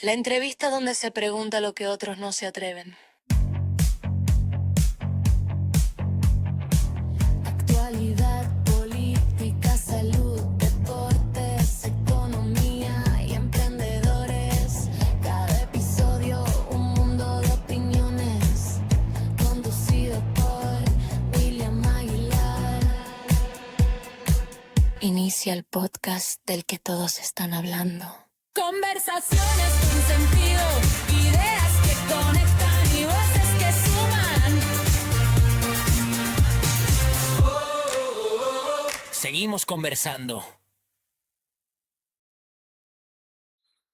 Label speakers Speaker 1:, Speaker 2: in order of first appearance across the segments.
Speaker 1: La entrevista donde se pregunta lo que otros no se atreven. Actualidad, política, salud, deportes, economía y emprendedores. Cada episodio un mundo de opiniones. Conducido por William Aguilar. Inicia el podcast del que todos están hablando. Conversaciones sin sentido, ideas que conectan y voces que suman. Seguimos conversando.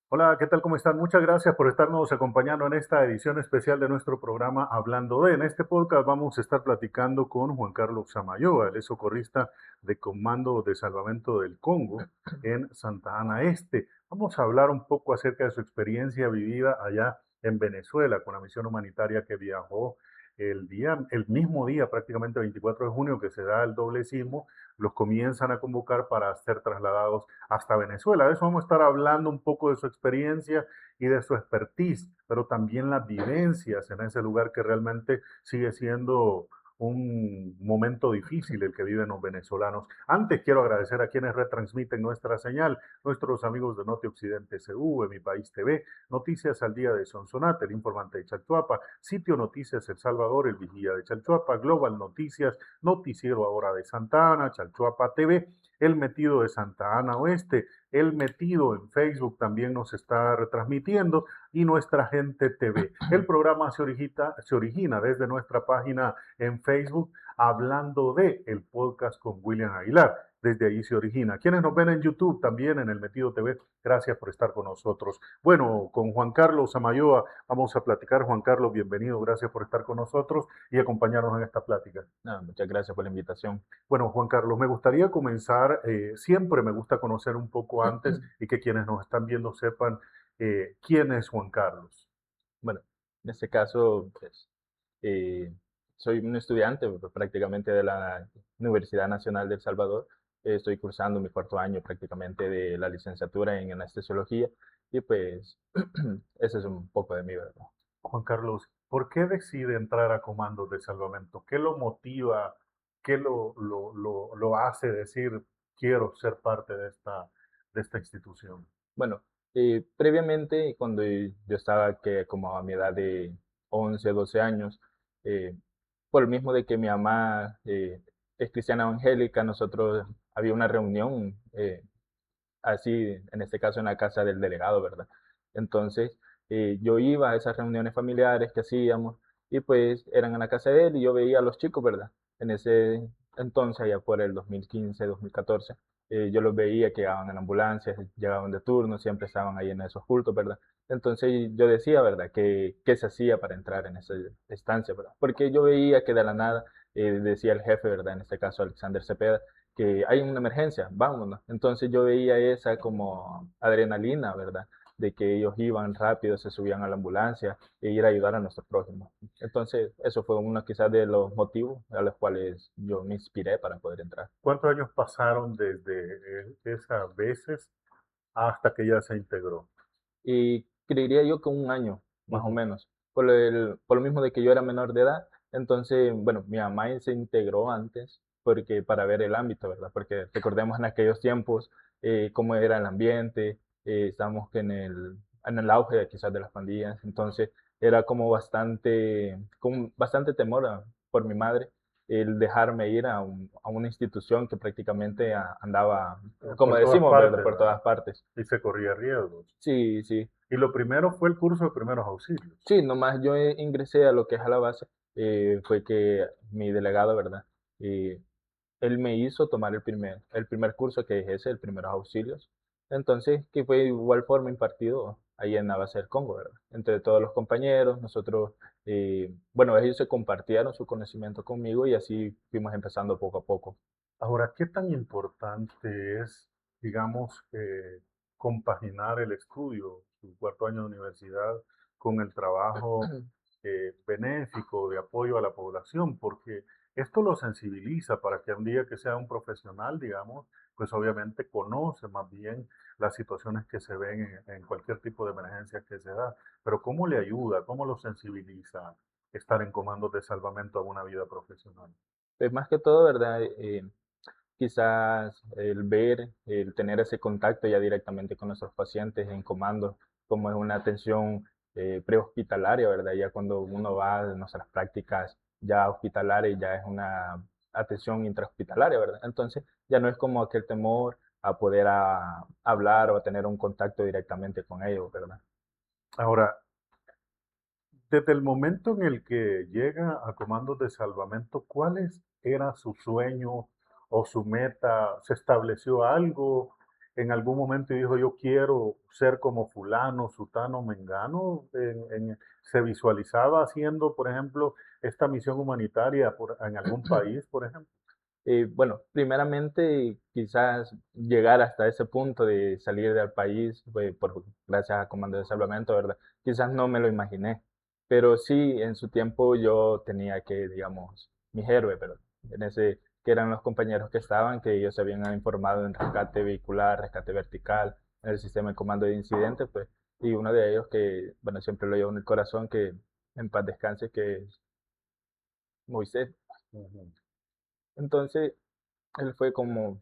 Speaker 2: Hola, ¿qué tal? ¿Cómo están? Muchas gracias por estarnos acompañando en esta edición especial de nuestro programa Hablando de. En este podcast vamos a estar platicando con Juan Carlos Samayoa, él es socorrista de Comando de Salvamento del Congo en Santa Ana Este. Vamos a hablar un poco acerca de su experiencia vivida allá en Venezuela con la misión humanitaria que viajó el mismo día, prácticamente 24 de junio, que se da el doble sismo, los comienzan a convocar para ser trasladados hasta Venezuela. De eso vamos a estar hablando un poco de su experiencia y de su expertise, pero también las vivencias en ese lugar que realmente sigue siendo un momento difícil el que viven los venezolanos. Antes quiero agradecer a quienes retransmiten nuestra señal, nuestros amigos de Noti Occidente CV, Mi País TV, Noticias al Día de Sonsonate, El Informante de Chalchuapa, Sitio Noticias El Salvador, El Vigía de Chalchuapa, Global Noticias, Noticiero Ahora de Santa Ana, Chalchuapa TV, El Metido de Santa Ana Oeste, El Metido en Facebook también nos está retransmitiendo y Nuestra Gente TV. El programa se origina desde nuestra página en Facebook, Hablando de el podcast con William Aguilar. Desde ahí se origina. Quienes nos ven en YouTube también en El Metido TV, gracias por estar con nosotros. Bueno, con Juan Carlos Samayoa vamos a platicar. Juan Carlos, bienvenido, gracias por estar con nosotros y acompañarnos en esta plática.
Speaker 3: Muchas gracias por la invitación.
Speaker 2: Bueno, Juan Carlos, me gustaría comenzar, siempre me gusta conocer un poco antes y que quienes nos están viendo sepan quién es Juan Carlos.
Speaker 3: Bueno, en este caso, pues, soy un estudiante prácticamente de la Universidad Nacional de El Salvador. Estoy cursando mi cuarto año prácticamente de la licenciatura en anestesiología y pues ese es un poco de mí, ¿verdad?
Speaker 2: Juan Carlos, ¿por qué decide entrar a Comandos de Salvamento? ¿Qué lo motiva? ¿Qué lo hace decir, quiero ser parte de esta institución?
Speaker 3: Bueno, previamente, cuando yo estaba que como a mi edad de 11, 12 años, eh, por el mismo de que mi mamá es cristiana evangélica, nosotros había una reunión, así, en este caso en la casa del delegado, ¿verdad? Entonces, yo iba a esas reuniones familiares que hacíamos y pues eran en la casa de él y yo veía a los chicos, ¿verdad? En ese entonces, allá por el 2015, 2014, yo los veía que llegaban en ambulancias, llegaban de turno, siempre estaban ahí en esos cultos, ¿verdad? Entonces yo decía, ¿verdad? ¿Qué se hacía para entrar en esa estancia, ¿verdad? Porque yo veía que de la nada decía el jefe, ¿verdad? En este caso Alexander Cepeda, que hay una emergencia, vámonos. Entonces yo veía esa como adrenalina, ¿verdad? De que ellos iban rápido, se subían a la ambulancia e ir a ayudar a nuestro prójimo. Entonces eso fue uno quizás de los motivos a los cuales yo me inspiré para poder entrar.
Speaker 2: ¿Cuántos años pasaron desde esas veces hasta que ya se integró?
Speaker 3: Y creería yo que un año, más o menos, por lo mismo de que yo era menor de edad. Entonces, bueno, mi mamá se integró antes porque para ver el ámbito, ¿verdad? Porque recordemos en aquellos tiempos cómo era el ambiente, estábamos que en el auge quizás de las pandillas, entonces era como con bastante temor por mi madre el dejarme ir a una institución que prácticamente andaba, como
Speaker 2: Por todas
Speaker 3: decimos, ¿verdad?
Speaker 2: partes,
Speaker 3: Por
Speaker 2: ¿verdad?
Speaker 3: todas partes.
Speaker 2: Y se corría riesgos.
Speaker 3: Sí, sí.
Speaker 2: Y lo primero fue el curso de primeros auxilios.
Speaker 3: Sí, nomás yo ingresé a lo que es a la base, fue que mi delegado, ¿verdad? Eh, Él me hizo tomar el primer curso que es ese, el primeros auxilios. Entonces, que fue de igual forma impartido ahí en la base del Congo, ¿verdad? Entre todos los compañeros, nosotros, bueno, ellos se compartieron su conocimiento conmigo y así fuimos empezando poco a poco.
Speaker 2: Ahora, ¿qué tan importante es, digamos, compaginar el estudio, su cuarto año de universidad, con el trabajo benéfico, de apoyo a la población, porque esto lo sensibiliza para que un día que sea un profesional, digamos, pues obviamente conoce más bien las situaciones que se ven en cualquier tipo de emergencia que se da. Pero ¿cómo le ayuda? ¿Cómo lo sensibiliza estar en comandos de salvamento a una vida profesional?
Speaker 3: Pues más que todo, ¿verdad? Quizás el ver, el tener ese contacto ya directamente con nuestros pacientes en comando, como es una atención prehospitalaria, ¿verdad? Ya cuando uno va a nuestras prácticas ya hospitalarias, ya es una atención intrahospitalaria, ¿verdad? Entonces ya no es como aquel temor a poder hablar o a tener un contacto directamente con ellos, ¿verdad?
Speaker 2: Ahora, desde el momento en el que llega a comandos de salvamento, era su sueño o su meta? ¿Se estableció algo en algún momento y dijo yo quiero ser como fulano, sutano, mengano? ¿Se visualizaba haciendo, por ejemplo, esta misión humanitaria en algún país, por ejemplo?
Speaker 3: Bueno, primeramente quizás llegar hasta ese punto de salir del país, gracias a Comando de Salvamento, ¿verdad? Quizás no me lo imaginé, pero sí en su tiempo yo tenía que, digamos, mis héroes, ¿verdad? En ese, que eran los compañeros que estaban, que ellos se habían informado en rescate vehicular, rescate vertical, en el sistema de comando de incidentes, pues, y uno de ellos que, bueno, siempre lo llevo en el corazón, que en paz descanse, que es Moisés.
Speaker 2: Ujú.
Speaker 3: Entonces, él fue como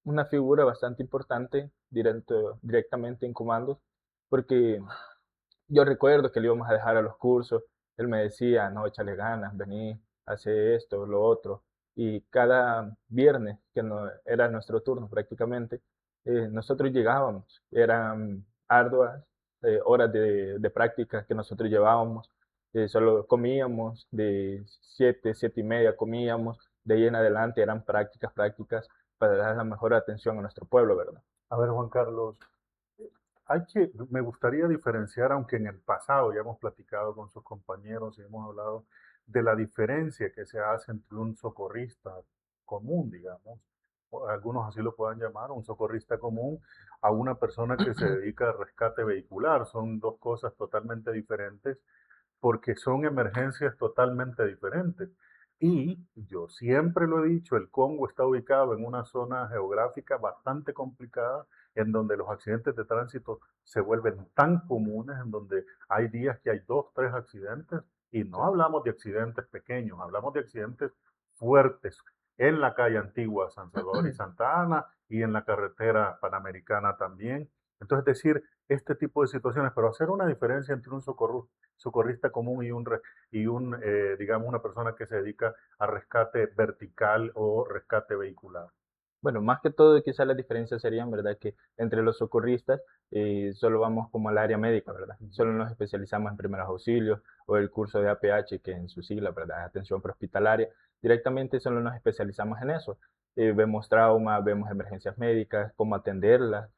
Speaker 3: una figura bastante importante directamente en comandos, porque yo recuerdo que le íbamos a dejar a los cursos, él me decía, no, échale ganas, vení, hace esto, lo otro, y cada viernes, que no, era nuestro turno prácticamente, nosotros llegábamos, eran arduas horas de práctica que nosotros llevábamos, solo comíamos, de 7, 7:30 comíamos, de ahí en adelante eran prácticas, prácticas, para dar la mejor atención a nuestro pueblo, ¿verdad?
Speaker 2: A ver, Juan Carlos, me gustaría diferenciar, aunque en el pasado ya hemos platicado con sus compañeros y hemos hablado de la diferencia que se hace entre un socorrista común, digamos, o algunos así lo puedan llamar, un socorrista común, a una persona que se dedica al rescate vehicular. Son dos cosas totalmente diferentes porque son emergencias totalmente diferentes. Y yo siempre lo he dicho, el Congo está ubicado en una zona geográfica bastante complicada, en donde los accidentes de tránsito se vuelven tan comunes, en donde hay días que hay 2, 3 accidentes, y no hablamos de accidentes pequeños, hablamos de accidentes fuertes en la calle antigua San Salvador y Santa Ana y en la carretera panamericana también. Entonces, decir este tipo de situaciones, pero hacer una diferencia entre un socorrista común y digamos, una persona que se dedica a rescate vertical o rescate vehicular.
Speaker 3: Bueno, más que todo, quizás las diferencias serían, ¿verdad? Que entre los socorristas solo vamos como al área médica, ¿verdad?
Speaker 2: Ujú.
Speaker 3: Solo nos especializamos en primeros auxilios o el curso de APH, que en su sigla, ¿verdad? Atención prehospitalaria. Directamente solo nos especializamos en eso. Vemos traumas, vemos emergencias médicas, cómo atenderlas,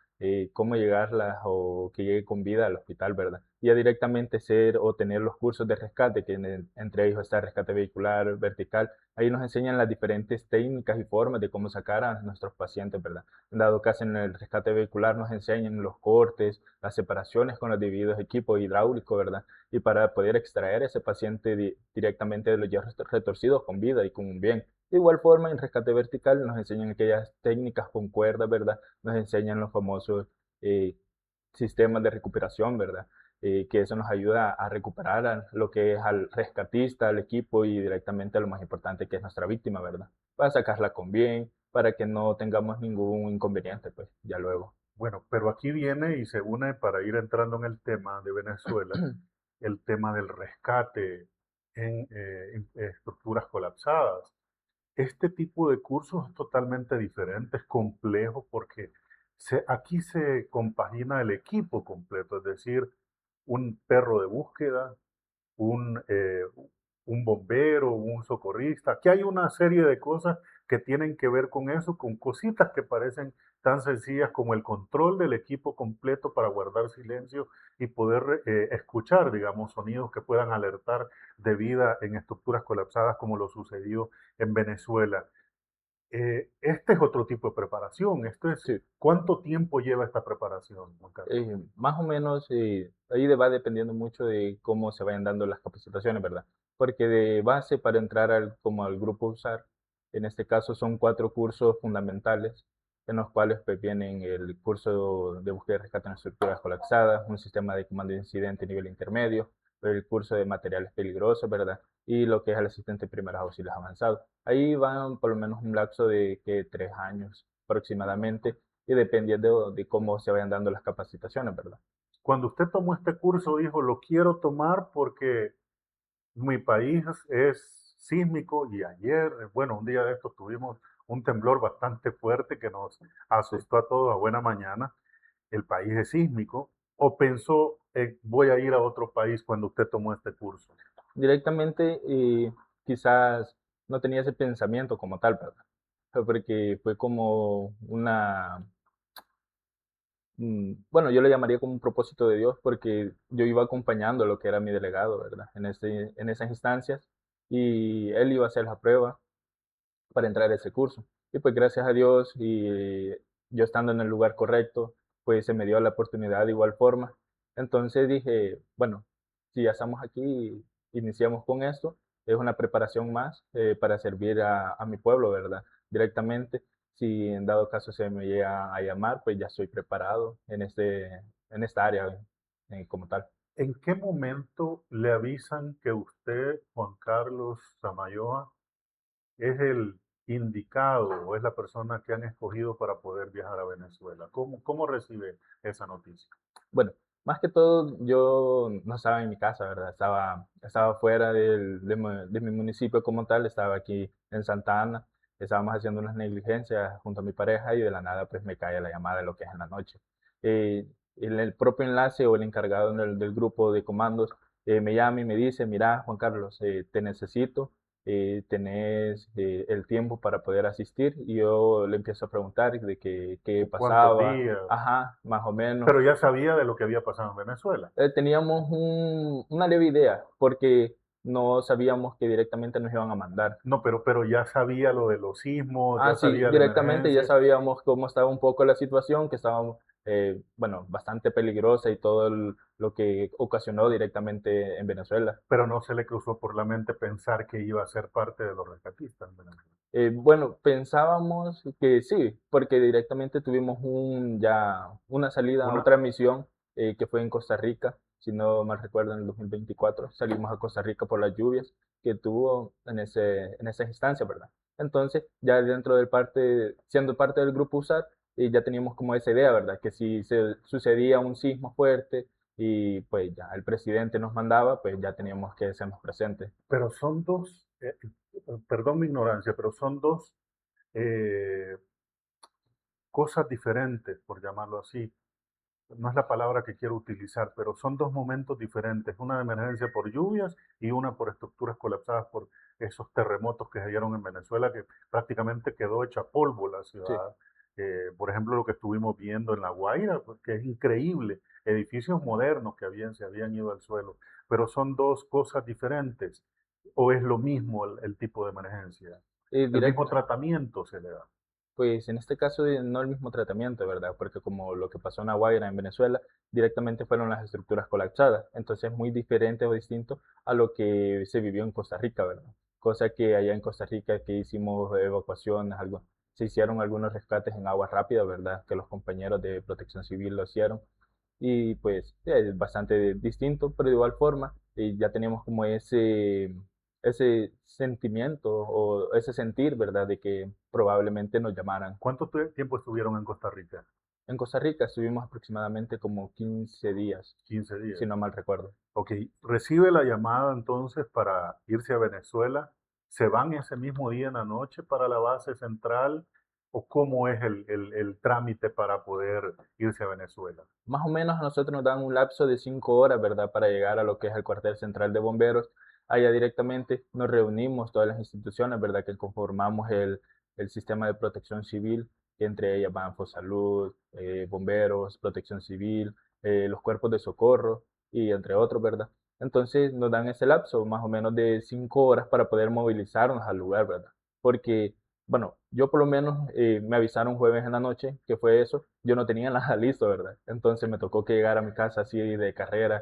Speaker 3: cómo llegarlas o que llegue con vida al hospital, ¿verdad? Y ya directamente ser o tener los cursos de rescate, que entre ellos está rescate vehicular, vertical. Ahí nos enseñan las diferentes técnicas y formas de cómo sacar a nuestros pacientes, ¿verdad? En dado caso, en el rescate vehicular nos enseñan los cortes, las separaciones con los debidos equipos hidráulicos, ¿verdad? Y para poder extraer a ese paciente directamente de los hierros retorcidos con vida y con un bien. De igual forma, en rescate vertical nos enseñan aquellas técnicas con cuerdas, ¿verdad? Nos enseñan los famosos eh, sistemas de recuperación, ¿verdad? Que eso nos ayuda a recuperar a lo que es al rescatista, al equipo y directamente a lo más importante que es nuestra víctima, ¿verdad? Para sacarla con bien, para que no tengamos ningún inconveniente, pues ya luego.
Speaker 2: Bueno, pero aquí viene y se une para ir entrando en el tema de Venezuela, el tema del rescate en estructuras colapsadas. Este tipo de cursos es totalmente diferente, es complejo porque aquí se compagina el equipo completo, es decir, un perro de búsqueda, un, eh, un bombero, un socorrista. Aquí hay una serie de cosas que tienen que ver con eso, con cositas que parecen tan sencillas como el control del equipo completo para guardar silencio y poder escuchar, digamos, sonidos que puedan alertar de vida en estructuras colapsadas como lo sucedió en Venezuela. Este es otro tipo de preparación.
Speaker 3: Sí.
Speaker 2: ¿Cuánto tiempo lleva esta preparación, Juan Carlos?
Speaker 3: Más o menos, ahí va dependiendo mucho de cómo se vayan dando las capacitaciones, ¿verdad? Porque de base para entrar como al grupo USAR, en este caso son 4 cursos fundamentales, en los cuales pues, vienen el curso de búsqueda y rescate en estructuras colapsadas, un sistema de comando de incidente nivel intermedio, el curso de materiales peligrosos, ¿verdad? Y lo que es el asistente de primeros auxilios avanzados. Ahí van por lo menos un lapso de 3 años aproximadamente y dependiendo de cómo se vayan dando las capacitaciones, ¿verdad?
Speaker 2: Cuando usted tomó este curso, dijo, lo quiero tomar porque mi país es sísmico y ayer, bueno, un día de estos tuvimos un temblor bastante fuerte que nos
Speaker 3: Sí.
Speaker 2: asustó a todos a buena mañana. El país es sísmico. ¿O pensó, voy a ir a otro país cuando usted tomó este curso?
Speaker 3: Directamente, quizás no tenía ese pensamiento como tal, ¿verdad? Porque fue como bueno, yo le llamaría como un propósito de Dios porque yo iba acompañando a lo que era mi delegado, ¿verdad? En esas instancias y él iba a hacer la prueba para entrar a ese curso. Y pues gracias a Dios y yo estando en el lugar correcto, pues se me dio la oportunidad de igual forma. Entonces dije, bueno, si ya estamos aquí, iniciamos con esto, es una preparación más para servir a mi pueblo, ¿verdad? Directamente, si en dado caso se me llega a llamar, pues ya estoy preparado en esta área como tal.
Speaker 2: ¿En qué momento le avisan que usted, Juan Carlos Samayoa, es el indicado o es la persona que han escogido para poder viajar a Venezuela? ¿Cómo recibe esa noticia?
Speaker 3: Bueno, más que todo, yo no estaba en mi casa, ¿verdad? Estaba fuera de mi municipio como tal, estaba aquí en Santa Ana, estábamos haciendo unas negligencias junto a mi pareja y de la nada pues me cae la llamada de lo que es en la noche. El propio enlace o el encargado del grupo de comandos me llama y me dice, mira, Juan Carlos, te necesito, tenés el tiempo para poder asistir y yo le empiezo a preguntar de qué
Speaker 2: ¿Cuántos
Speaker 3: pasaba,
Speaker 2: días?
Speaker 3: ajá, más o menos.
Speaker 2: Pero ya sabía de lo que había pasado en Venezuela.
Speaker 3: Teníamos una leve idea, porque no sabíamos que directamente nos iban a mandar.
Speaker 2: No, pero ya sabía lo de los sismos,
Speaker 3: Ah,
Speaker 2: ya
Speaker 3: sí,
Speaker 2: sabía la
Speaker 3: directamente ya
Speaker 2: emergencia,
Speaker 3: sabíamos cómo estaba un poco la situación, que estaba, bueno, bastante peligrosa y todo lo que ocasionó directamente en Venezuela.
Speaker 2: pero no se le cruzó por la mente pensar que iba a ser parte de los rescatistas en Venezuela.
Speaker 3: Bueno, pensábamos que sí, porque directamente tuvimos ya una salida a
Speaker 2: Una,
Speaker 3: otra misión que fue en Costa Rica, si no mal recuerdo, en el 2024. Salimos a Costa Rica por las lluvias que tuvo en esa instancia, ¿verdad? Entonces, ya siendo parte del grupo USAR, ya teníamos como esa idea, ¿verdad? Que si se sucedía un sismo fuerte y pues ya el presidente nos mandaba, pues ya teníamos que hacernos presentes.
Speaker 2: pero son dos, perdón mi ignorancia, pero son dos eh, cosas diferentes, por llamarlo así. No es la palabra que quiero utilizar, pero son dos momentos diferentes, una de emergencia por lluvias y una por estructuras colapsadas por esos terremotos que se dieron en Venezuela, que prácticamente quedó hecha polvo la
Speaker 3: Sí.
Speaker 2: ciudad. Por ejemplo, lo que estuvimos viendo en La Guaira, pues, que es increíble, edificios modernos que se habían ido al suelo, pero son dos cosas diferentes, o es lo mismo el tipo de emergencia, el mismo
Speaker 3: Directo.
Speaker 2: tratamiento se le da.
Speaker 3: Pues en este caso no el mismo tratamiento, ¿verdad? Porque como lo que pasó en La Guaira, en Venezuela, directamente fueron las estructuras colapsadas. Entonces es muy diferente o distinto a lo que se vivió en Costa Rica, ¿verdad? Cosa que allá en Costa Rica que hicimos evacuaciones, se hicieron algunos rescates en agua rápida, ¿verdad? Que los compañeros de Protección Civil lo hicieron. Y pues es bastante distinto, pero de igual forma ya teníamos como ese sentimiento o ese sentir, ¿verdad? De que probablemente nos llamaran.
Speaker 2: ¿Cuánto tiempo estuvieron en Costa Rica?
Speaker 3: En Costa Rica estuvimos aproximadamente como 15 días,
Speaker 2: 15 días.
Speaker 3: si no mal recuerdo.
Speaker 2: Ok, recibe la llamada entonces para irse a Venezuela. ¿Se van ese mismo día en la noche para la base central? ¿O cómo es el trámite para poder irse a Venezuela?
Speaker 3: Más o menos a nosotros nos dan un lapso de 5 horas, ¿verdad? Para llegar a lo que es el cuartel central de bomberos. Allá directamente nos reunimos todas las instituciones, ¿verdad? Que conformamos el sistema de protección civil, que entre ellas van Fosalud, bomberos, protección civil, los cuerpos de socorro y entre otros, ¿verdad? Entonces nos dan ese lapso más o menos de 5 horas para poder movilizarnos al lugar, ¿verdad? Porque bueno, yo por lo menos me avisaron jueves en la noche que fue eso. Yo no tenía nada listo, ¿verdad? Entonces me tocó que llegar a mi casa así de carrera,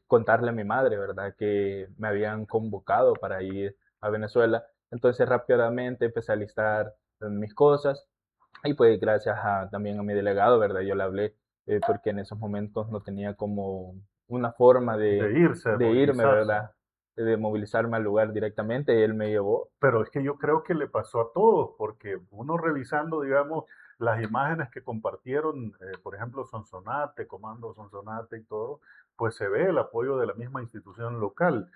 Speaker 3: contarle a mi madre, ¿verdad? Que me habían convocado para ir a Venezuela. Entonces rápidamente empecé a listar mis cosas y pues gracias también a mi delegado, ¿verdad? Yo le hablé porque en esos momentos no tenía como una forma
Speaker 2: De irse, de
Speaker 3: de irme,
Speaker 2: movilizarse.
Speaker 3: ¿verdad? De movilizarme al lugar directamente y él me llevó.
Speaker 2: Pero es que yo creo que le pasó a todos, porque uno revisando, digamos, las imágenes que compartieron, por ejemplo, Sonsonate, Comando Sonsonate y todo, pues se ve el apoyo de la misma institución local.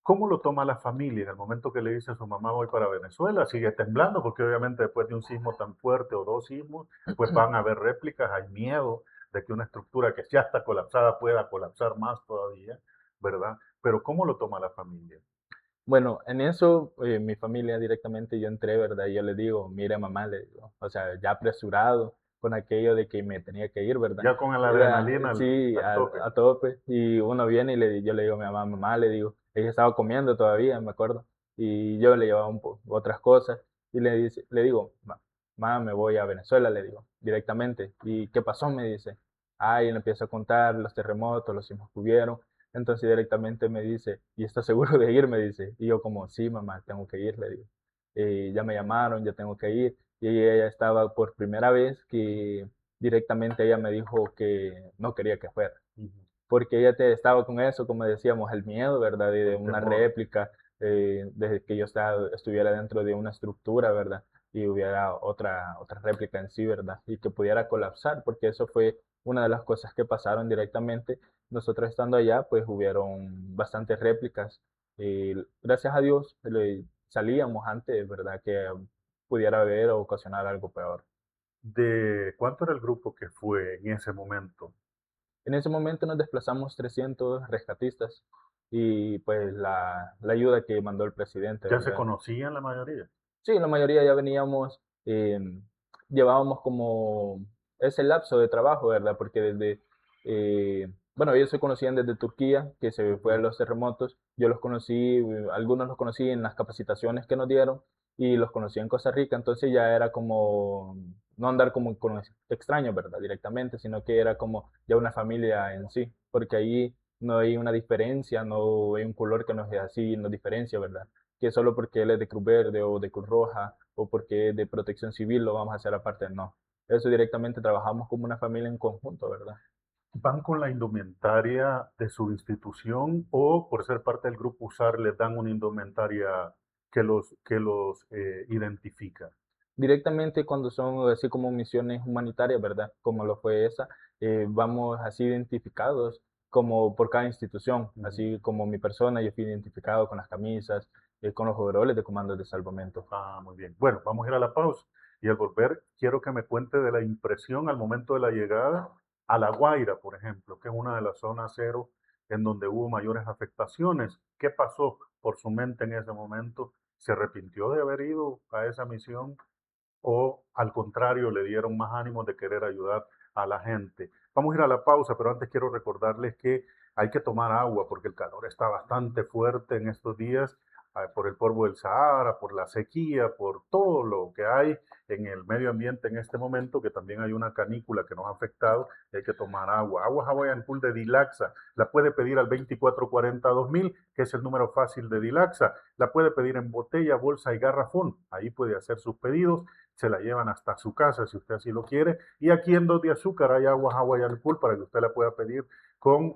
Speaker 2: ¿Cómo lo toma la familia en el momento que le dice a su mamá voy para Venezuela? Sigue temblando porque obviamente después de un sismo tan fuerte o dos sismos, pues van a haber réplicas, hay miedo de que una estructura que ya está colapsada pueda colapsar más todavía, ¿verdad? Pero ¿cómo lo toma la familia?
Speaker 3: Bueno, en eso mi familia directamente yo entré, ¿verdad? Y yo le digo, mire mamá, le digo, o sea, ya apresurado con aquello de que me tenía que ir, ¿verdad?
Speaker 2: Ya con la
Speaker 3: Era,
Speaker 2: adrenalina
Speaker 3: sí,
Speaker 2: al tope.
Speaker 3: a tope. Y uno viene y yo le digo a mi mamá, mamá, le digo, ella estaba comiendo todavía, me acuerdo. Y yo le llevaba otras cosas. Y le digo, mamá, me voy a Venezuela, le digo, directamente. ¿Y qué pasó? Me dice. Ah, y le empiezo a contar los terremotos, los sismos que hubieron. Entonces directamente me dice, ¿y estás seguro de ir? Me dice. Y yo como, sí, mamá, tengo que ir, le digo. Ya me llamaron, ya tengo que ir. Y ella estaba por primera vez que directamente ella me dijo que no quería que fuera.
Speaker 2: Ujú.
Speaker 3: Porque ella estaba con eso, como decíamos, el miedo, ¿verdad? De
Speaker 2: El
Speaker 3: una
Speaker 2: temor.
Speaker 3: réplica, de que yo estuviera dentro de una estructura, ¿verdad? Y hubiera otra réplica en sí, ¿verdad? Y que pudiera colapsar, porque eso fue una de las cosas que pasaron directamente. Nosotros estando allá, pues hubieron bastantes réplicas. Y gracias a Dios salíamos antes, ¿verdad? Que pudiera haber o ocasionar algo peor.
Speaker 2: ¿De cuánto era el grupo que fue en ese momento?
Speaker 3: En ese momento nos desplazamos 300 rescatistas y pues la ayuda que mandó el presidente,
Speaker 2: ¿Ya se
Speaker 3: ¿verdad?
Speaker 2: conocían la mayoría?
Speaker 3: Sí, la mayoría ya veníamos, llevábamos como ese lapso de trabajo, ¿verdad? Porque bueno, ellos se conocían desde Turquía, que se fue a
Speaker 2: Ujú.
Speaker 3: los terremotos. Yo los conocí, algunos los conocí en las capacitaciones que nos dieron y los conocí en Costa Rica, entonces ya era como no andar como con extraños, ¿verdad? Directamente, sino que era como ya una familia en sí, porque ahí no hay una diferencia, no hay un color que nos así nos diferencia, ¿verdad? Que solo porque él es de Cruz Verde o de Cruz Roja o porque es de Protección Civil lo vamos a hacer aparte, no. Eso directamente trabajamos como una familia en conjunto, ¿verdad?
Speaker 2: ¿Van con la indumentaria de su institución o por ser parte del grupo USAR les dan una indumentaria que los identifica?
Speaker 3: Directamente cuando son así como misiones humanitarias, ¿verdad? Como lo fue esa, vamos así identificados como por cada institución,
Speaker 2: Ujú.
Speaker 3: así como mi persona, yo fui identificado con las camisas, con los overoles de comandos de salvamento.
Speaker 2: Ah, muy bien. Bueno, vamos a ir a la pausa y al volver quiero que me cuente de la impresión al momento de la llegada a La Guaira, por ejemplo, que es una de las zonas cero en donde hubo mayores afectaciones. ¿Qué pasó por su mente en ese momento? ¿Se arrepintió de haber ido a esa misión o al contrario le dieron más ánimos de querer ayudar a la gente? Vamos a ir a la pausa, pero antes quiero recordarles que hay que tomar agua porque el calor está bastante fuerte en estos días, por el polvo del Sahara, por la sequía, por todo lo que hay en el medio ambiente en este momento, que también hay una canícula que nos ha afectado, y hay que tomar agua. Agua Hawaiian Cool de Dilaxa, la puede pedir al 2440-2000, que es el número fácil de Dilaxa. La puede pedir en botella, bolsa y garrafón. Ahí puede hacer sus pedidos, se la llevan hasta su casa si usted así lo quiere. Y aquí en Dos de Azúcar hay agua Hawaiian Cool para que usted la pueda pedir con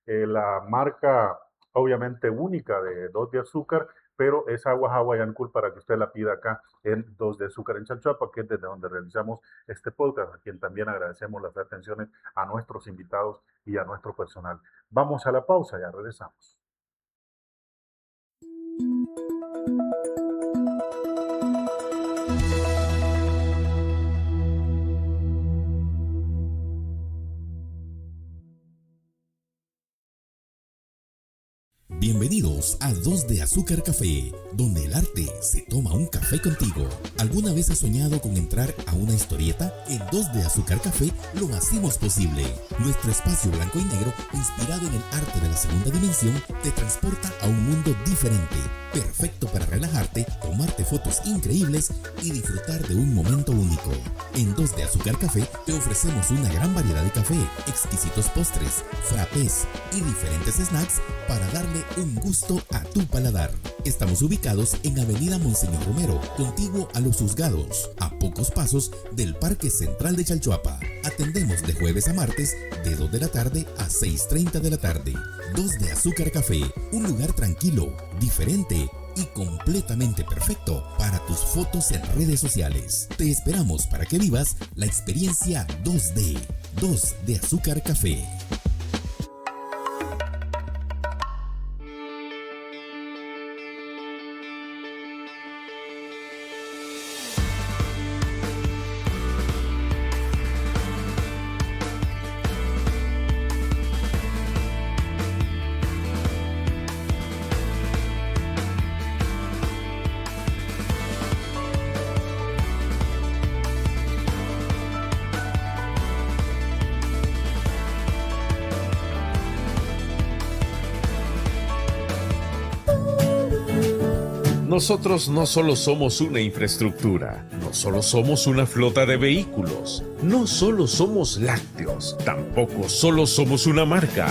Speaker 2: la marca obviamente única de Dos de Azúcar, pero es agua Hawaiian Cool para que usted la pida acá en Dos de Azúcar en Chalchuapa, que es desde donde realizamos este podcast, a quien también agradecemos las atenciones a nuestros invitados y a nuestro personal. Vamos a la pausa, ya regresamos.
Speaker 4: Bienvenido Bienvenidos a 2 de Azúcar Café, donde el arte se toma un café contigo. ¿Alguna vez has soñado con entrar a una historieta? En 2 de Azúcar Café lo hacemos posible. Nuestro espacio blanco y negro, inspirado en el arte de la segunda dimensión, te transporta a un mundo diferente, perfecto para relajarte, tomarte fotos increíbles y disfrutar de un momento único. En 2 de Azúcar Café te ofrecemos una gran variedad de café, exquisitos postres, frappés y diferentes snacks para darle un gusto a tu paladar. Estamos ubicados en Avenida Monseñor Romero, contiguo a Los Juzgados, a pocos pasos del Parque Central de Chalchuapa. Atendemos de jueves a martes de 2 de la tarde a 6:30 de la tarde. 2 de Azúcar Café, un lugar tranquilo, diferente y completamente perfecto para tus fotos en redes sociales. Te esperamos para que vivas la experiencia 2D. 2 de Azúcar Café.
Speaker 5: Nosotros no solo somos una infraestructura, no solo somos una flota de vehículos, no solo somos lácteos, tampoco solo somos una marca.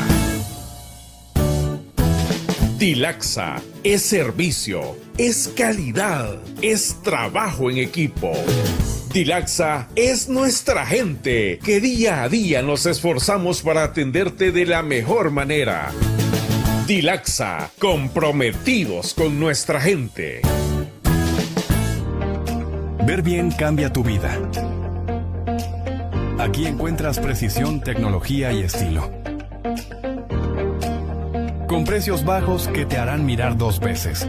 Speaker 5: Dilaxa es servicio, es calidad, es trabajo en equipo. Dilaxa es nuestra gente, que día a día nos esforzamos para atenderte de la mejor manera. Dilaxa, comprometidos con nuestra gente.
Speaker 6: Ver bien cambia tu vida. Aquí encuentras precisión, tecnología y estilo. Con precios bajos que te harán mirar 2 veces.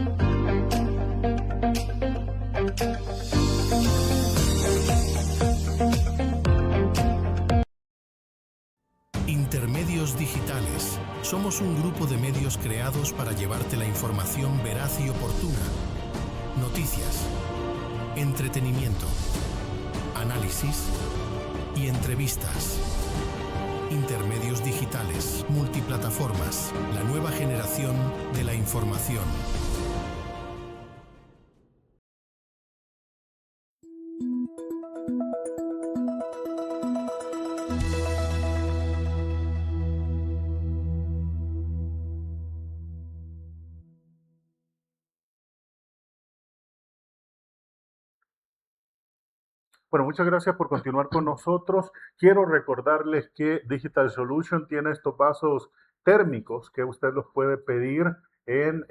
Speaker 7: Intermedios Digitales. Somos un grupo de medios creados para llevarte la información veraz y oportuna. Noticias, entretenimiento, análisis y entrevistas. Intermedios Digitales, multiplataformas, la nueva generación de la información.
Speaker 2: Bueno, muchas gracias por continuar con nosotros. Quiero recordarles que Digital Solution tiene estos vasos térmicos que usted los puede pedir en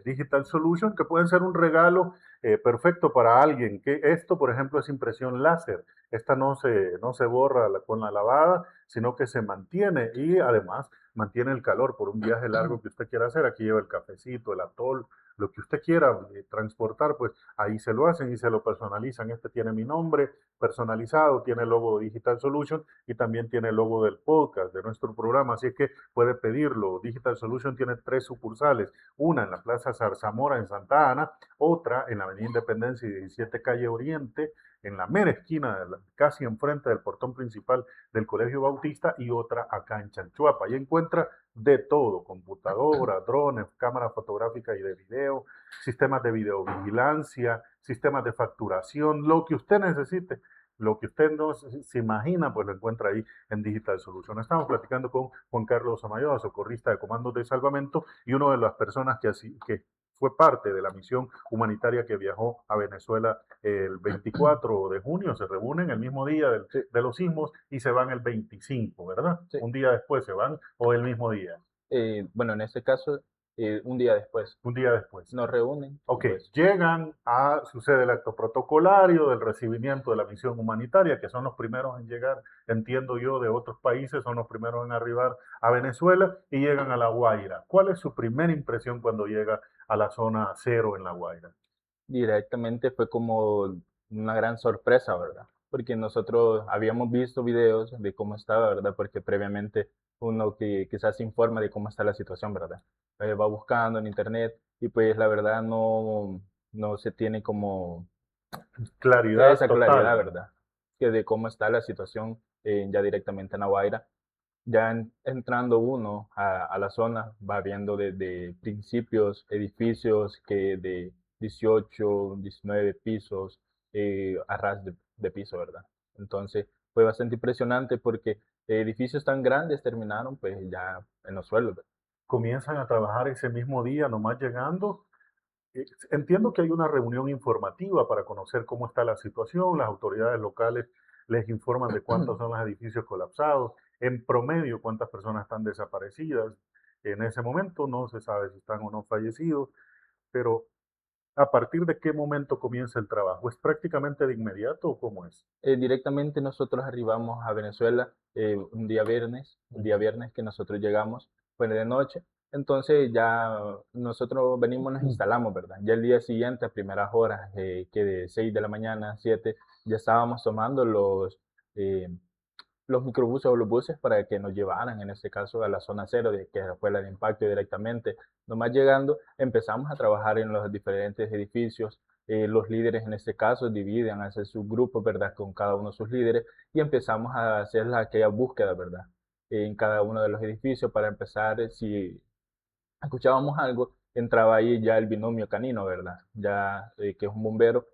Speaker 2: Digital Solution, que pueden ser un regalo perfecto para alguien. Que esto, por ejemplo, es impresión láser. Esta no se borra con la lavada, sino que se mantiene y además mantiene el calor por un viaje largo que usted quiera hacer. Aquí lleva el cafecito, el atol, lo que usted quiera transportar, pues ahí se lo hacen y se lo personalizan. Este tiene mi nombre personalizado, tiene el logo de Digital Solution y también tiene el logo del podcast, de nuestro programa, así es que puede pedirlo. Digital Solution tiene 3 sucursales, una en la Plaza Zarzamora en Santa Ana, otra en la Avenida Independencia y 17 Calle Oriente, en la mera esquina, casi enfrente del portón principal del Colegio Bautista, y otra acá en Chalchuapa. Ahí encuentra de todo: computadora, drones, cámaras fotográficas y de video, sistemas de videovigilancia, sistemas de facturación, lo que usted necesite, lo que usted no se imagina, pues lo encuentra ahí en Digital Solution. Estamos platicando con Juan Carlos Samayoa, socorrista de Comandos de Salvamento y una de las personas que fue parte de la misión humanitaria que viajó a Venezuela el 24 de junio. Se reúnen el mismo día de los sismos y se van el 25, ¿verdad?
Speaker 3: Sí.
Speaker 2: Un día después se van, o el mismo día.
Speaker 3: Bueno, en este caso, un día después.
Speaker 2: Un día después.
Speaker 3: Nos reúnen.
Speaker 2: Ok,
Speaker 3: Pues,
Speaker 2: sucede el acto protocolario del recibimiento de la misión humanitaria, que son los primeros en llegar, entiendo yo, de otros países, son los primeros en arribar a Venezuela y llegan a La Guaira. ¿Cuál es su primera impresión cuando llega a la zona 0 en La Guaira?
Speaker 3: directamente fue como una gran sorpresa, ¿verdad? porque nosotros habíamos visto videos de cómo estaba, ¿verdad? Porque previamente uno que quizás se informa de cómo está la situación, ¿verdad? Va buscando en internet y pues la verdad no se tiene como
Speaker 2: Claridad
Speaker 3: esa claridad,
Speaker 2: total.
Speaker 3: ¿verdad? Que de cómo está la situación ya directamente en La Guaira. Ya entrando uno a la zona, va viendo desde principios, edificios que de 18, 19 pisos a ras de piso, ¿verdad? Entonces fue bastante impresionante porque edificios tan grandes terminaron pues ya en los suelos, ¿verdad?
Speaker 2: Comienzan a trabajar ese mismo día, nomás llegando. Entiendo que hay una reunión informativa para conocer cómo está la situación. Las autoridades locales les informan de cuántos son los edificios colapsados, en promedio cuántas personas están desaparecidas. En ese momento no se sabe si están o no fallecidos, pero ¿a partir de qué momento comienza el trabajo? ¿Es prácticamente de inmediato o cómo es?
Speaker 3: Directamente nosotros arribamos a Venezuela un día viernes que nosotros llegamos, fue de noche, entonces ya nosotros venimos, nos instalamos, ¿verdad? Ya el día siguiente, a primeras horas, que de 6 de la mañana, 7, ya estábamos tomando eh, los microbuses o los buses para que nos llevaran, en este caso, a la zona cero, que fue la de impacto directamente. Nomás llegando, empezamos a trabajar en los diferentes edificios. Los líderes, en este caso, dividen, hacen sus grupos, ¿verdad?, con cada uno de sus líderes y empezamos a hacer aquella búsqueda, ¿verdad?, en cada uno de los edificios para empezar, si escuchábamos algo, entraba ahí ya el binomio canino, ¿verdad? Ya que es un bombero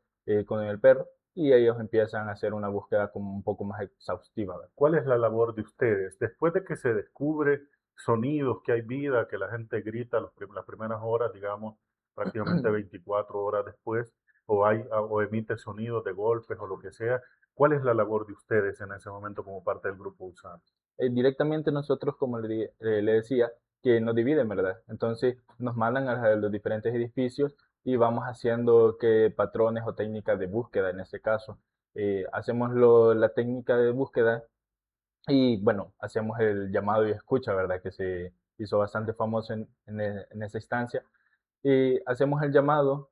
Speaker 3: con el perro, y ellos empiezan a hacer una búsqueda como un poco más exhaustiva, ¿verdad?
Speaker 2: ¿Cuál es la labor de ustedes? Después de que se descubre sonidos, que hay vida, que la gente grita las primeras horas, digamos, prácticamente 24 horas después, o emite sonidos de golpes o lo que sea, ¿cuál es la labor de ustedes en ese momento como parte del grupo USAN?
Speaker 3: Directamente nosotros, como le decía, que nos dividen, ¿verdad? Entonces nos mandan a los diferentes edificios y vamos haciendo que patrones o técnicas de búsqueda, en este caso. Hacemos la técnica de búsqueda y bueno, hacemos el llamado y escucha, ¿verdad? Que se hizo bastante famoso en esa instancia. Y hacemos el llamado,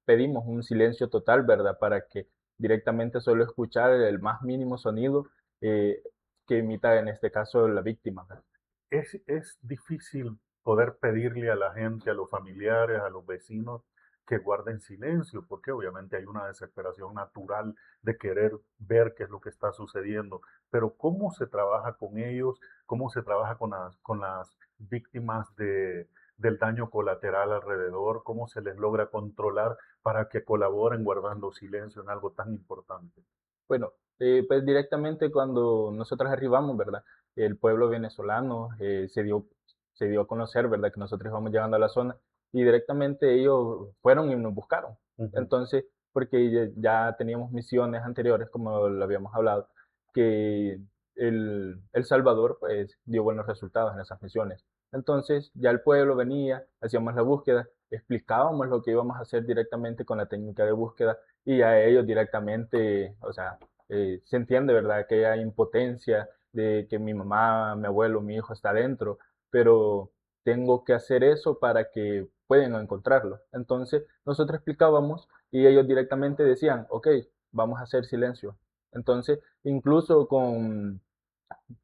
Speaker 3: pedimos un silencio total, ¿verdad? Para que directamente solo escuchar el más mínimo sonido eh, que emita en este caso la víctima, ¿verdad?
Speaker 2: Es difícil poder pedirle a la gente, a los familiares, a los vecinos, que guarden silencio, porque obviamente hay una desesperación natural de querer ver qué es lo que está sucediendo. Pero ¿cómo se trabaja con ellos? ¿Cómo se trabaja con las víctimas del daño colateral alrededor? ¿Cómo se les logra controlar para que colaboren guardando silencio en algo tan importante?
Speaker 3: Bueno, pues directamente cuando nosotros arribamos, ¿verdad? El pueblo venezolano se dio a conocer, ¿verdad? Que nosotros íbamos llegando a la zona y directamente ellos fueron y nos buscaron.
Speaker 2: Ujú.
Speaker 3: Entonces, porque ya teníamos misiones anteriores, como lo habíamos hablado, que El Salvador, pues, dio buenos resultados en esas misiones. Entonces, ya el pueblo venía, hacíamos la búsqueda, explicábamos lo que íbamos a hacer directamente con la técnica de búsqueda y a ellos directamente, o sea, se entiende, ¿verdad?, aquella impotencia de que mi mamá, mi abuelo, mi hijo está dentro, pero tengo que hacer eso para que puedan encontrarlo. Entonces, nosotros explicábamos y ellos directamente decían, ok, vamos a hacer silencio. Entonces, incluso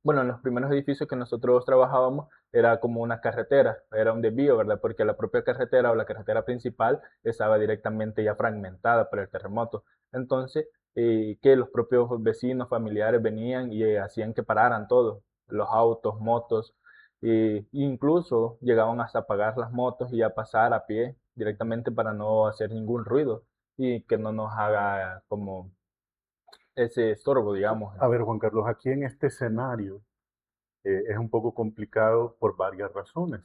Speaker 3: bueno, en los primeros edificios que nosotros trabajábamos era como una carretera, era un desvío, ¿verdad? Porque la propia carretera o la carretera principal estaba directamente ya fragmentada por el terremoto. Entonces, que los propios vecinos, familiares venían y hacían que pararan todo, los autos, motos, incluso llegaban hasta apagar las motos y a pasar a pie directamente para no hacer ningún ruido y que no nos haga como ese estorbo, digamos.
Speaker 2: A ver, Juan Carlos, aquí en este escenario es un poco complicado por varias razones.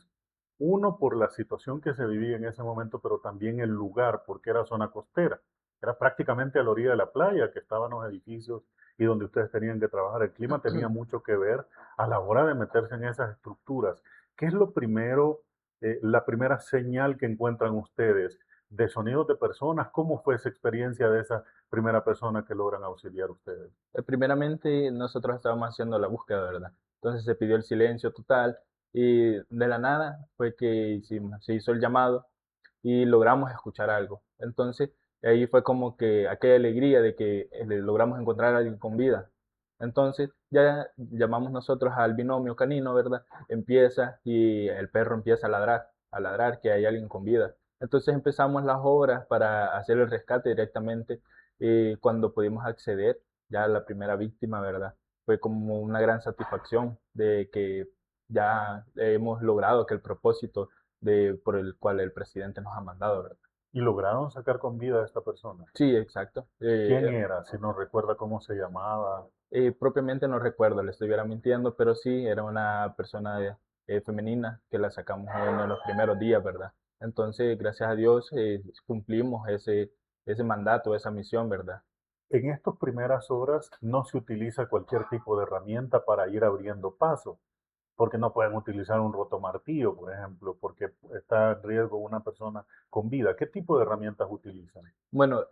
Speaker 2: Uno, por la situación que se vivía en ese momento, pero también el lugar, porque era zona costera. Era prácticamente a la orilla de la playa que estaban los edificios y donde ustedes tenían que trabajar. El clima tenía mucho que ver a la hora de meterse en esas estructuras. ¿Qué es lo primero, la primera señal que encuentran ustedes de sonidos de personas? ¿Cómo fue esa experiencia de esa primera persona que logran auxiliar ustedes?
Speaker 3: Primeramente, nosotros estábamos haciendo la búsqueda, ¿verdad? Entonces se pidió el silencio total y de la nada fue que se hizo el llamado y logramos escuchar algo. Entonces, Y ahí fue como que aquella alegría de que logramos encontrar a alguien con vida. Entonces ya llamamos nosotros al binomio canino, ¿verdad? Empieza y el perro empieza a ladrar que hay alguien con vida. Entonces empezamos las obras para hacer el rescate directamente cuando pudimos acceder ya a la primera víctima, ¿verdad? Fue como una gran satisfacción de que ya hemos logrado aquel propósito por el cual el presidente nos ha mandado, ¿verdad?
Speaker 2: ¿Y lograron sacar con vida a esta persona?
Speaker 3: Sí, exacto.
Speaker 2: ¿Quién era? Si no recuerda cómo se llamaba.
Speaker 3: Propiamente no recuerdo, le estuviera mintiendo, pero sí, era una persona femenina que la sacamos en los primeros días, ¿verdad? Entonces, gracias a Dios, cumplimos ese mandato, esa misión, ¿verdad?
Speaker 2: En estas primeras horas no se utiliza cualquier tipo de herramienta para ir abriendo paso, porque no pueden utilizar un rotomartillo, por ejemplo, porque está en riesgo una persona con vida. ¿Qué tipo de herramientas utilizan?
Speaker 3: Bueno,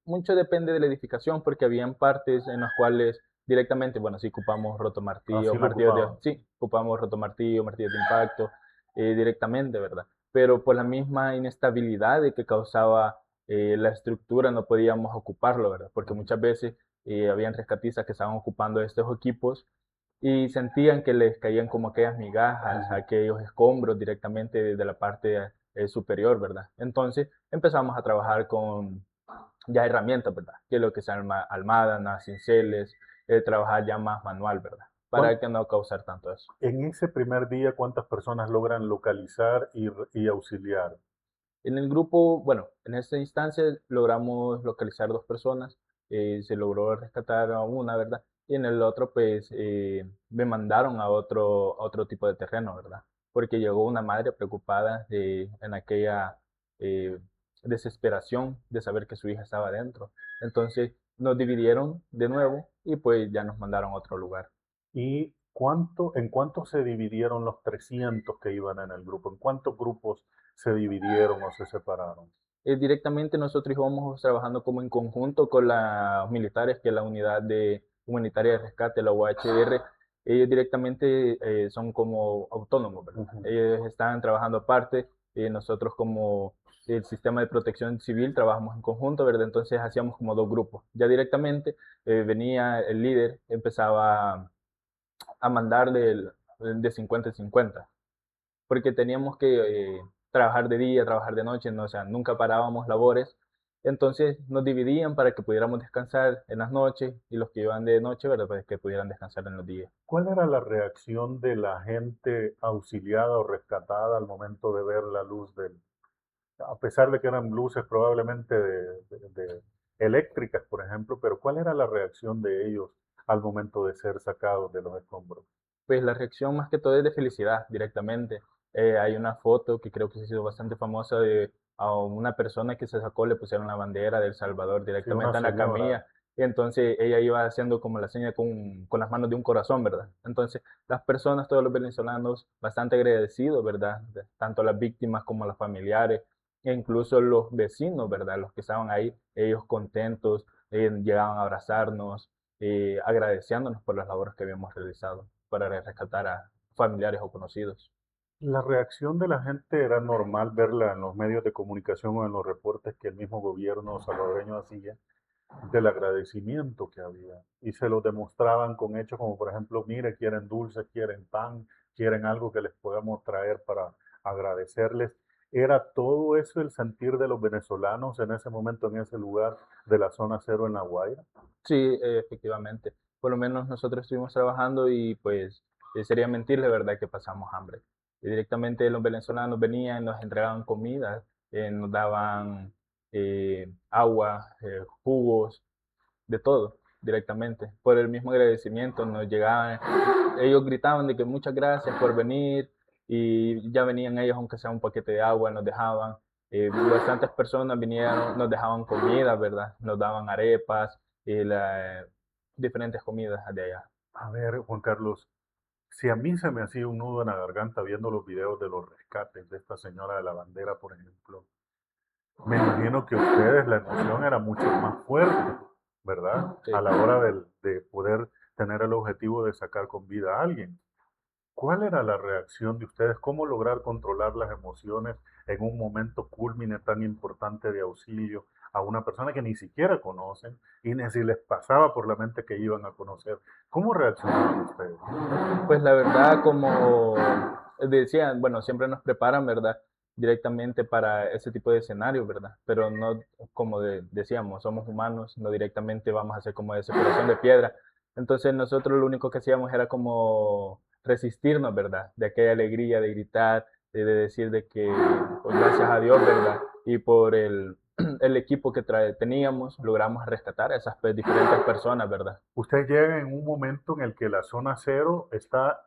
Speaker 3: mucho depende de la edificación, porque habían partes en las cuales directamente, bueno, sí ocupamos rotomartillo,
Speaker 2: Así lo
Speaker 3: martillo
Speaker 2: ocupaban.
Speaker 3: sí, ocupamos rotomartillo, martillo de impacto, directamente, ¿verdad? Pero por la misma inestabilidad de que causaba la estructura no podíamos ocuparlo, ¿verdad? Porque muchas veces habían rescatistas que estaban ocupando estos equipos y sentían que les caían como aquellas migajas, aquellos escombros directamente desde la parte superior, ¿verdad? Entonces empezamos a trabajar con ya herramientas, ¿verdad? Que es lo que se llama almádanas, cinceles, trabajar ya más manual, ¿verdad? Para que no causar tanto eso.
Speaker 2: En ese primer día, ¿cuántas personas logran localizar y auxiliar?
Speaker 3: En el grupo, bueno, en esta instancia logramos localizar 2 personas, se logró rescatar a una, ¿verdad? Y en el otro, pues, me mandaron a otro tipo de terreno, ¿verdad? Porque llegó una madre preocupada en aquella eh, desesperación de saber que su hija estaba adentro. Entonces nos dividieron de nuevo y pues ya nos mandaron a otro lugar.
Speaker 2: ¿Y en cuánto se dividieron los 300 que iban en el grupo? ¿En cuántos grupos se dividieron o se separaron?
Speaker 3: Directamente nosotros íbamos trabajando como en conjunto con los militares, que es la unidad humanitaria de rescate, la UHR. Ellos directamente son como autónomos, ¿verdad? Ellos están trabajando aparte, nosotros como el sistema de protección civil trabajamos en conjunto, ¿verdad? Entonces hacíamos como 2 grupos. Ya directamente venía el líder, empezaba a mandar de 50 en 50 porque teníamos que trabajar de día, trabajar de noche, no, o sea, nunca parábamos labores. Entonces nos dividían para que pudiéramos descansar en las noches y los que iban de noche, ¿verdad? Pues que pudieran descansar en los días.
Speaker 2: ¿Cuál era la reacción de la gente auxiliada o rescatada al momento de ver la luz a pesar de que eran luces probablemente eléctricas, por ejemplo, pero cuál era la reacción de ellos al momento de ser sacados de los escombros?
Speaker 3: Pues la reacción más que todo es de felicidad directamente. Hay una foto que creo que se ha sido bastante famosa de a una persona que se sacó, le pusieron la bandera de El Salvador
Speaker 2: Sí, una
Speaker 3: directamente en la
Speaker 2: señora.
Speaker 3: camilla. Y entonces ella iba haciendo como la seña con las manos de un corazón, ¿verdad? Entonces las personas, todos los venezolanos, bastante agradecidos, ¿verdad? Tanto las víctimas como los familiares, e incluso los vecinos, ¿verdad? Los que estaban ahí, ellos contentos, llegaban a abrazarnos, agradeciéndonos por las labores que habíamos realizado para rescatar a familiares o conocidos.
Speaker 2: La reacción de la gente era normal verla en los medios de comunicación o en los reportes que el mismo gobierno salvadoreño hacía del agradecimiento que había. Y se lo demostraban con hechos como, por ejemplo, mire, quieren dulces, quieren pan, quieren algo que les podamos traer para agradecerles. ¿Era todo eso el sentir de los venezolanos en ese momento, en ese lugar de la zona cero en La Guaira?
Speaker 3: Sí, efectivamente. Por lo menos nosotros estuvimos trabajando y pues sería mentirle, ¿verdad?, que pasamos hambre. Y directamente los venezolanos venían, nos entregaban comida, nos daban agua, jugos, de todo, directamente. Por el mismo agradecimiento nos llegaban, ellos gritaban de que muchas gracias por venir y ya venían ellos, aunque sea un paquete de agua, nos dejaban. Bastantes personas vinieron, nos dejaban comida, ¿verdad? Nos daban arepas, diferentes comidas de allá.
Speaker 2: A ver, Juan Carlos, si a mí se me hacía un nudo en la garganta viendo los videos de los rescates de esta señora de la bandera, por ejemplo, me imagino que ustedes la emoción era mucho más fuerte, ¿verdad?
Speaker 3: Sí.
Speaker 2: A la hora de poder tener el objetivo de sacar con vida a alguien. ¿Cuál era la reacción de ustedes? ¿Cómo lograr controlar las emociones en un momento cúlmine tan importante de auxilio a una persona que ni siquiera conocen y ni si les pasaba por la mente que iban a conocer. ¿Cómo reaccionaron ustedes?
Speaker 3: Pues la verdad, como decían, bueno, siempre nos preparan, ¿verdad? Directamente para ese tipo de escenarios, ¿verdad? Pero no, como decíamos, somos humanos, no directamente vamos a hacer como ese corazón de piedra. Entonces nosotros lo único que hacíamos era como resistirnos, ¿verdad? De aquella alegría de gritar, de decir de que, pues gracias a Dios, ¿verdad? Y por el equipo que teníamos, logramos rescatar a esas diferentes personas, ¿verdad?
Speaker 2: Usted llega en un momento en el que la zona cero está,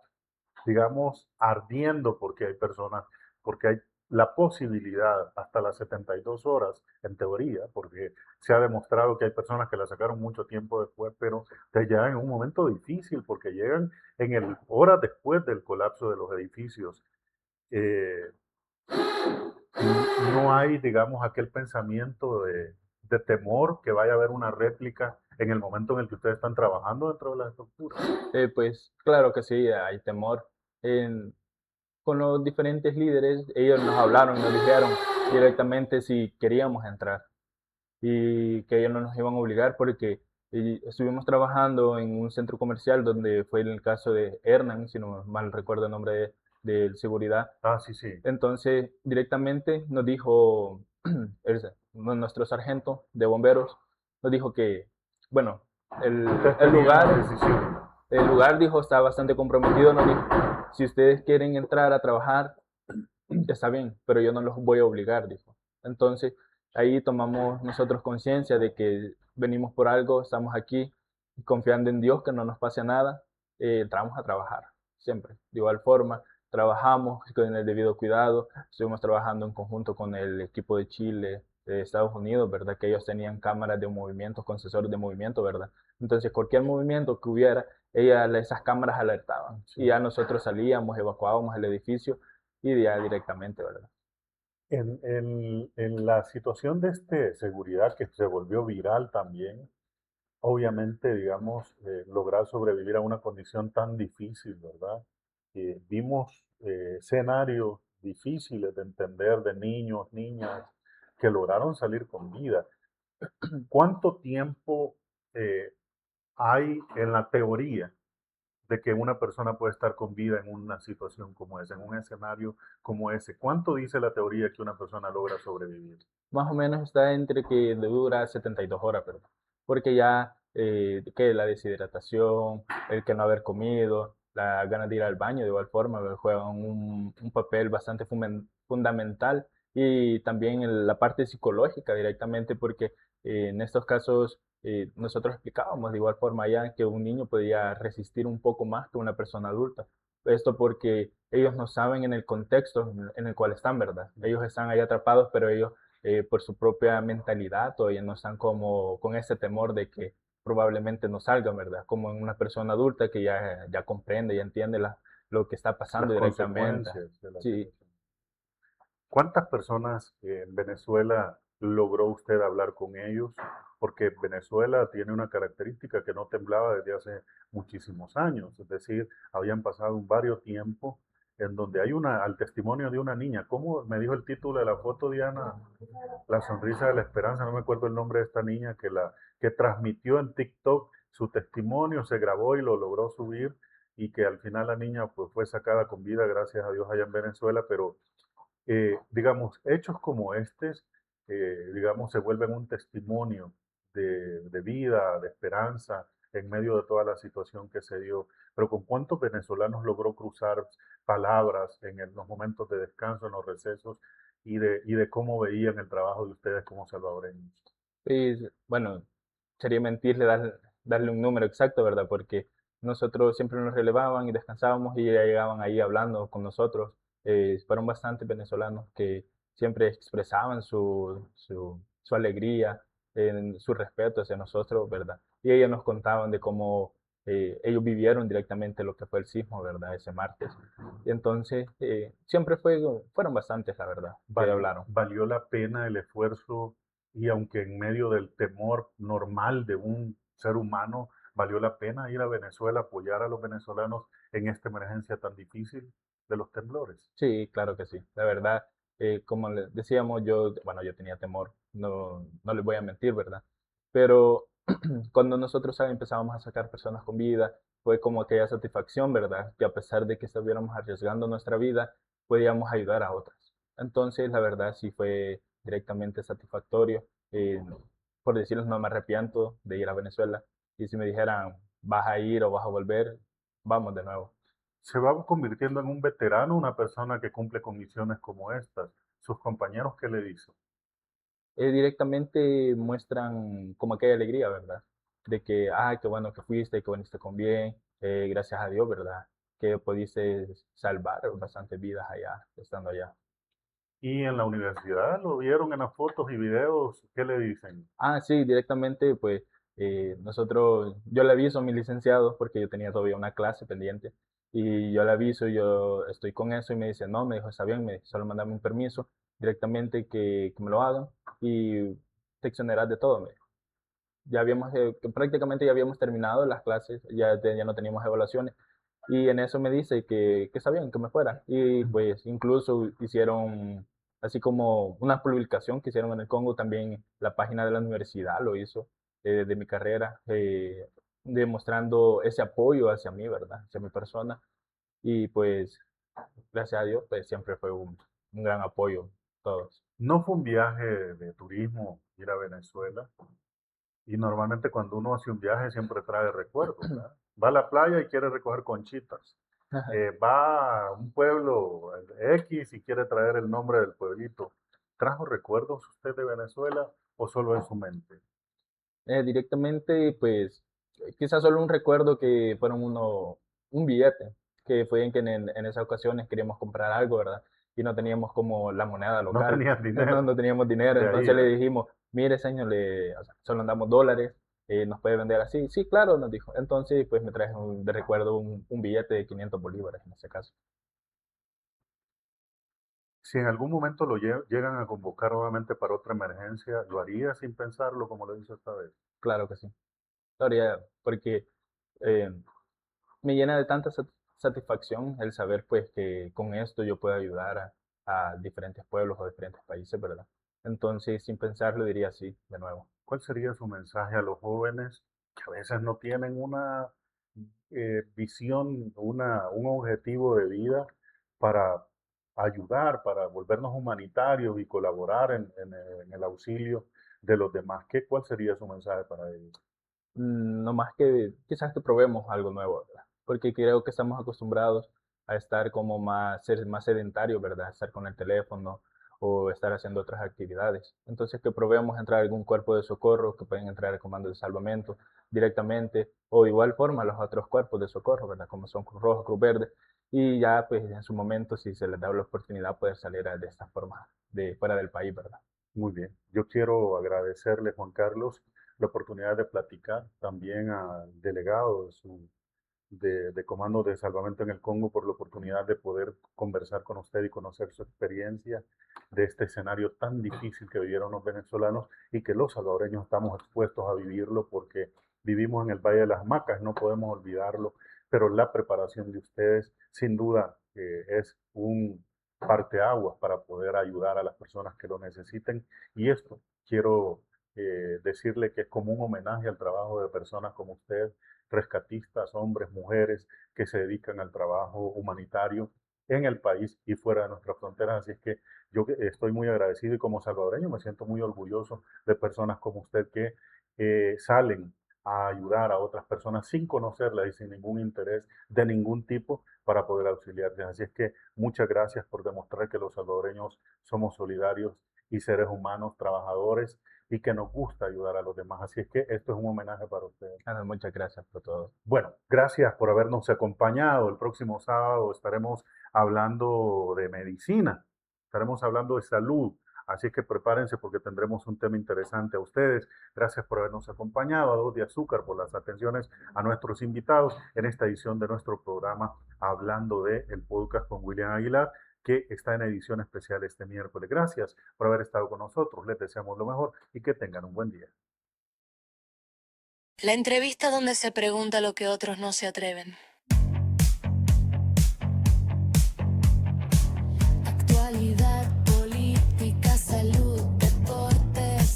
Speaker 2: digamos, ardiendo porque hay personas, porque hay la posibilidad hasta las 72 horas, en teoría, porque se ha demostrado que hay personas que la sacaron mucho tiempo después, pero te llegan en un momento difícil porque llegan horas después del colapso de los edificios. Eh, no hay, digamos, aquel pensamiento de temor que vaya a haber una réplica en el momento en el que ustedes están trabajando dentro de la estructura.
Speaker 3: Pues claro que sí, hay temor. Con los diferentes líderes, ellos nos hablaron, nos dijeron directamente si queríamos entrar y que ellos no nos iban a obligar porque estuvimos trabajando en un centro comercial donde fue el caso de Hernán, si no mal recuerdo el nombre de seguridad.
Speaker 2: Ah, sí, sí.
Speaker 3: Entonces, directamente nos dijo nuestro sargento de bomberos, nos dijo que, bueno, el lugar dijo está bastante comprometido, nos dijo, si ustedes quieren entrar a trabajar, está bien, pero yo no los voy a obligar, dijo. Entonces, ahí tomamos nosotros conciencia de que venimos por algo, estamos aquí confiando en Dios que no nos pase nada, entramos a trabajar, siempre. De igual forma, trabajamos con el debido cuidado, estuvimos trabajando en conjunto con el equipo de Chile, de Estados Unidos, ¿verdad? Que ellos tenían cámaras de movimiento, con sensores de movimiento, ¿verdad? Entonces, cualquier movimiento que hubiera, esas cámaras alertaban. Sí. Y ya nosotros salíamos, evacuábamos el edificio y ya directamente, ¿verdad?
Speaker 2: En la situación de seguridad que se volvió viral también, obviamente, digamos, lograr sobrevivir a una condición tan difícil, ¿verdad? Vimos escenarios difíciles de entender de niños, niñas, que lograron salir con vida. ¿Cuánto tiempo hay en la teoría de que una persona puede estar con vida en una situación como esa, en un escenario como ese? ¿Cuánto dice la teoría que una persona logra sobrevivir?
Speaker 3: Más o menos está entre que dura 72 horas, pero porque ya que la deshidratación, el que no haber comido, la ganas de ir al baño de igual forma juegan un papel bastante fundamental y también la parte psicológica directamente porque en estos casos nosotros explicábamos de igual forma ya que un niño podía resistir un poco más que una persona adulta. Esto porque ellos no saben en el contexto en el cual están, ¿verdad? Ellos están ahí atrapados, pero ellos por su propia mentalidad todavía no están como con ese temor de que probablemente no salgan, ¿verdad? Como en una persona adulta que ya comprende, ya entiende lo que está pasando
Speaker 2: las
Speaker 3: directamente.
Speaker 2: Consecuencias de la
Speaker 3: sí.
Speaker 2: Situación. ¿Cuántas personas en Venezuela logró usted hablar con ellos? Porque Venezuela tiene una característica que no temblaba desde hace muchísimos años, es decir, habían pasado varios tiempos en donde hay al testimonio de una niña. ¿Cómo me dijo el título de la foto, Diana? La sonrisa de la esperanza, no me acuerdo el nombre de esta niña que transmitió en TikTok su testimonio, se grabó y lo logró subir y que al final la niña pues, fue sacada con vida, gracias a Dios, allá en Venezuela, pero digamos, hechos como estos, digamos, se vuelven un testimonio de vida, de esperanza, en medio de toda la situación que se dio. Pero ¿con cuántos venezolanos logró cruzar palabras en los momentos de descanso, en los recesos, y de cómo veían el trabajo de ustedes como salvadoreños?
Speaker 3: Bueno, sería mentirle darle un número exacto, ¿verdad? Porque nosotros siempre nos relevaban y descansábamos y ya llegaban ahí hablando con nosotros. Fueron bastantes venezolanos que siempre expresaban su alegría, su respeto hacia nosotros, ¿verdad? Y ellos nos contaban de cómo ellos vivieron directamente lo que fue el sismo, ¿verdad? Ese martes. Y entonces, siempre fueron bastantes, la verdad, que hablaron.
Speaker 2: ¿Valió la pena el esfuerzo? Y aunque en medio del temor normal de un ser humano, ¿valió la pena ir a Venezuela, apoyar a los venezolanos en esta emergencia tan difícil de los temblores?
Speaker 3: Sí, claro que sí. La verdad, como les decíamos, yo tenía temor no les voy a mentir, ¿verdad? Pero cuando nosotros empezamos a sacar personas con vida, fue como aquella satisfacción, ¿verdad? Que a pesar de que estuviéramos arriesgando nuestra vida, podíamos ayudar a otras. Entonces, la verdad sí fue directamente satisfactorio. Por decirles, no me arrepiento de ir a Venezuela. Y si me dijeran, vas a ir o vas a volver, vamos de nuevo.
Speaker 2: Se va convirtiendo en un veterano, una persona que cumple con misiones como estas. ¿Sus compañeros qué le dicen?
Speaker 3: Directamente muestran como aquella alegría, ¿verdad? De que, qué bueno que fuiste, que viniste con bien, gracias a Dios, ¿verdad? Que pudiste salvar bastantes vidas allá, estando allá.
Speaker 2: ¿Y en la universidad lo vieron en las fotos y videos? ¿Qué le dicen?
Speaker 3: Sí, directamente, pues, yo le aviso a mi licenciado, porque yo tenía todavía una clase pendiente, y yo le aviso, yo estoy con eso, y me dice, no, me dijo, está bien, solo mandame un permiso, directamente que me lo hagan, y te exoneras de todo, me dijo. Ya prácticamente ya habíamos terminado las clases, ya no teníamos evaluaciones, y en eso me dice que está bien, que me fuera. Y pues incluso hicieron, así como una publicación que hicieron en el Congo, también la página de la universidad lo hizo, de mi carrera, demostrando ese apoyo hacia mí, ¿verdad? Hacia mi persona. Y pues, gracias a Dios, pues siempre fue un gran apoyo todos.
Speaker 2: No fue un viaje de turismo ir a Venezuela. Y normalmente cuando uno hace un viaje siempre trae recuerdos, ¿verdad? Va a la playa y quiere recoger conchitas. Va a un pueblo X y quiere traer el nombre del pueblito. ¿Trajo recuerdos usted de Venezuela o solo en su mente?
Speaker 3: Directamente, pues, quizás solo un recuerdo que fueron un billete, que fue en que en esas ocasiones queríamos comprar algo, ¿verdad? Y no teníamos como la moneda
Speaker 2: No
Speaker 3: local.
Speaker 2: tenían dinero.
Speaker 3: No teníamos dinero,
Speaker 2: De ahí,
Speaker 3: entonces le
Speaker 2: ¿eh?
Speaker 3: dijimos, mire señor, o sea, solo andamos dólares, ¿nos puede vender así? Sí, claro, nos dijo. Entonces, pues me traje de recuerdo un billete de 500 bolívares en ese caso.
Speaker 2: Si en algún momento lo llegan a convocar nuevamente para otra emergencia, ¿lo haría sin pensarlo como lo hizo esta vez?
Speaker 3: Claro que sí. Lo haría porque eh, me llena de tanta satisfacción el saber pues que con esto yo puedo ayudar a diferentes pueblos o diferentes países, ¿verdad? Entonces, sin pensarlo, diría sí, de nuevo.
Speaker 2: ¿Cuál sería su mensaje a los jóvenes que a veces no tienen una visión, un objetivo de vida para ayudar, para volvernos humanitarios y colaborar en el auxilio de los demás? ¿Cuál sería su mensaje para ellos?
Speaker 3: No más que quizás que probemos algo nuevo, ¿verdad? Porque creo que estamos acostumbrados a estar como ser más sedentarios, ¿verdad? Estar con el teléfono o estar haciendo otras actividades. Entonces que probemos entrar a algún cuerpo de socorro, que pueden entrar al comando de salvamento directamente, o de igual forma los otros cuerpos de socorro, ¿verdad? Como son Cruz Roja, Cruz Verde, y ya pues en su momento, si se les da la oportunidad, poder salir de esta forma de fuera del país, ¿verdad?
Speaker 2: Muy bien. Yo quiero agradecerle, Juan Carlos, la oportunidad de platicar, también al delegado de Comando de Salvamento en el Congo por la oportunidad de poder conversar con usted y conocer su experiencia de este escenario tan difícil que vivieron los venezolanos y que los salvadoreños estamos expuestos a vivirlo porque vivimos en el Valle de las Macas, no podemos olvidarlo, pero la preparación de ustedes sin duda es un parteaguas para poder ayudar a las personas que lo necesiten. Y esto quiero decirle que es como un homenaje al trabajo de personas como usted, rescatistas, hombres, mujeres, que se dedican al trabajo humanitario en el país y fuera de nuestras fronteras. Así es que yo estoy muy agradecido y como salvadoreño me siento muy orgulloso de personas como usted que salen a ayudar a otras personas sin conocerlas y sin ningún interés de ningún tipo para poder auxiliarles. Así es que muchas gracias por demostrar que los salvadoreños somos solidarios y seres humanos, trabajadores y que nos gusta ayudar a los demás. Así es que esto es un homenaje para ustedes.
Speaker 3: Muchas gracias por todo.
Speaker 2: Bueno, gracias por habernos acompañado. El próximo sábado estaremos hablando de medicina, estaremos hablando de salud. Así que prepárense porque tendremos un tema interesante a ustedes. Gracias por habernos acompañado, a Dos de Azúcar, por las atenciones a nuestros invitados en esta edición de nuestro programa Hablando de el podcast con William Aguilar, que está en edición especial este miércoles. Gracias por haber estado con nosotros. Les deseamos lo mejor y que tengan un buen día.
Speaker 1: La entrevista donde se pregunta lo que otros no se atreven. Actualidad, política, salud, deportes,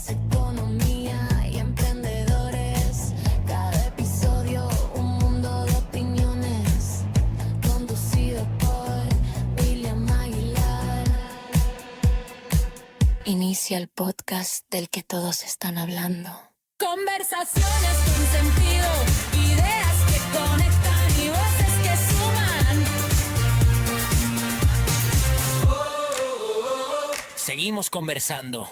Speaker 1: Inicia el podcast del que todos están hablando. Conversaciones con sentido, ideas que conectan y voces que suman.
Speaker 8: Seguimos conversando.